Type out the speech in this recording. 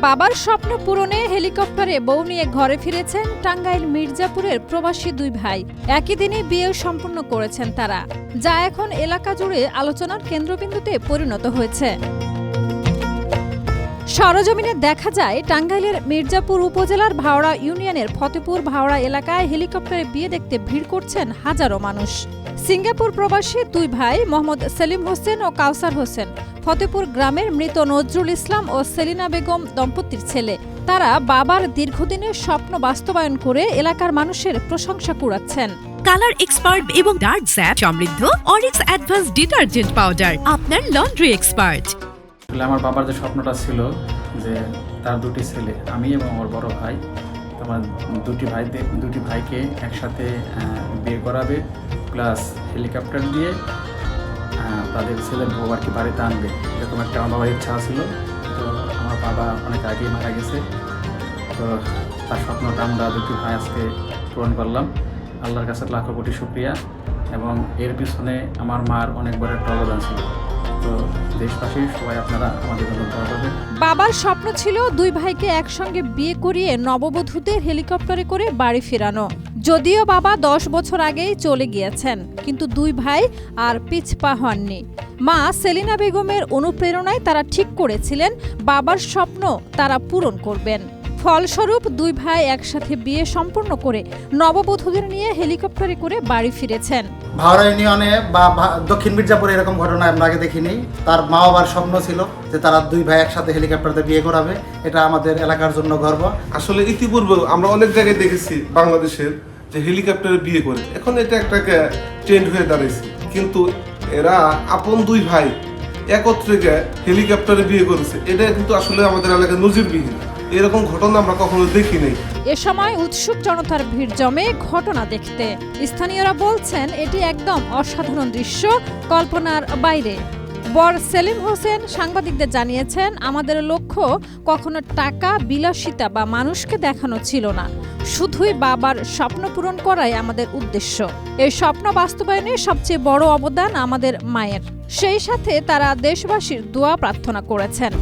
বাবার স্বপ্ন পূরণে হেলিকপ্টারে বউ নিয়ে ঘরে ফিরেছেন টাঙ্গাইল মির্জাপুরের প্রবাসী দুই ভাই। একই দিনে বিয়ে সম্পন্ন করেছেন তারা, যা এখন এলাকা জুড়ে আলোচনার কেন্দ্রবিন্দুতে পরিণত হয়েছে। সরজমিনে দেখা যায় টাঙ্গাইলের মির্জাপুর উপজেলার ভাওড়া ইউনিয়নের ফতেপুর ভাওড়া এলাকায় হেলিকপ্টারে বিয়ে দেখতে ভিড় করছেন হাজারো মানুষ। সিঙ্গাপুর প্রবাসী দুই ভাই মোহাম্মদ সেলিম হোসেন ও কাউসার হোসেন ফতেপুর গ্রামের মৃত নজরুল ইসলাম ও সেলিনা বেগম দম্পতির ছেলে। তারা বাবার দীর্ঘদিনের স্বপ্ন বাস্তবায়ন করে এলাকার মানুষের প্রশংসা কুড়াচ্ছেন। কালার এক্সপার্ট এবং ডার্ক স্যাপ সমৃদ্ধ অরিক্স অ্যাডভান্স ডিটারজেন্ট পাউডার, আপনার লন্ড্রি এক্সপার্ট। আমার বাবার যে স্বপ্নটা ছিল যে তার দুটি ছেলে, আমি এবং আমার বড় ভাই, তোমার দুটি ভাইকে একসাথে বিয়ে করাবে, প্লাস হেলিকপ্টার দিয়ে তাদের ছেলের বউ আর কি বাড়িতে আনবে, এরকম একটা আমার বাবার ইচ্ছা ছিল। তো আমার বাবা অনেক আগেই মারা গেছে, তো তার স্বপ্নটা আমরা দুটি ভাই আজকে পূরণ করলাম। আল্লাহর কাছে লাখো কোটি শুকরিয়া, এবং এর পিছনে আমার মার অনেক বড় একটা অবদান ছিল। তো দেশবাসী সবাই আপনারা আমাদের জন্য দোয়া করবেন। বাবার স্বপ্ন ছিল দুই ভাইকে একসঙ্গে বিয়ে করিয়ে নববধূদের হেলিকপ্টারে করে বাড়ি ফেরানো। যদিও বাবা 10 বছর আগেই চলে গিয়েছেন, কিন্তু দুই ভাই আর পিছপা হননি। মা সেলিনা বেগমের অনুপ্রেরণায় তারা ঠিক করেছিলেন বাবার স্বপ্ন তারা পূরণ করবেন। ফলস্বরূপ দুই ভাই একসাথে বিয়ে সম্পন্ন করে নববধূদের নিয়ে হেলিকপ্টারে করে বাড়ি ফিরেছেন। ভাওড়া ইউনিয়নে বা দক্ষিণ মির্জাপুরে এরকম ঘটনা আমরা আগে দেখিনি। তার মা বাবার স্বপ্ন ছিল যে তারা দুই ভাই একসাথে হেলিকপ্টারে বিয়ে করাবে। এটা আমাদের এলাকার জন্য গর্ব। আসলে ইতিপূর্বে আমরা অনেক জায়গায় দেখেছি বাংলাদেশের যে হেলিকপ্টারে বিয়ে করে, এখন এটা একটা ট্রেন্ড হয়ে দাঁড়িয়েছে। কিন্তু এরা আপন দুই ভাই একত্রে হেলিকপ্টারে বিয়ে করেছে, এটা কিন্তু আসলে আমাদের এলাকায় নজিরবিহীন। এরকম ঘটনা আমরা কখনো দেখি নাই। এ সময় উৎসুক জনতার ভিড় জমে ঘটনা দেখতে। স্থানীয়রা বলছেন এটি একদম অসাধারণ দৃশ্য, কল্পনার বাইরে। বর সেলিম হোসেন সাংবাদিকদের জানিয়েছেন, আমাদের লক্ষ্য কখনো টাকা, বিলাসিতা বা মানুষকে দেখানো ছিল না, শুধুই বাবার স্বপ্ন পূরণ করাই আমাদের উদ্দেশ্য। এই স্বপ্ন বাস্তবায়নে সবচেয়ে বড় অবদান আমাদের মায়ের। সেই সাথে তারা দেশবাসীর দোয়া প্রার্থনা করেছেন।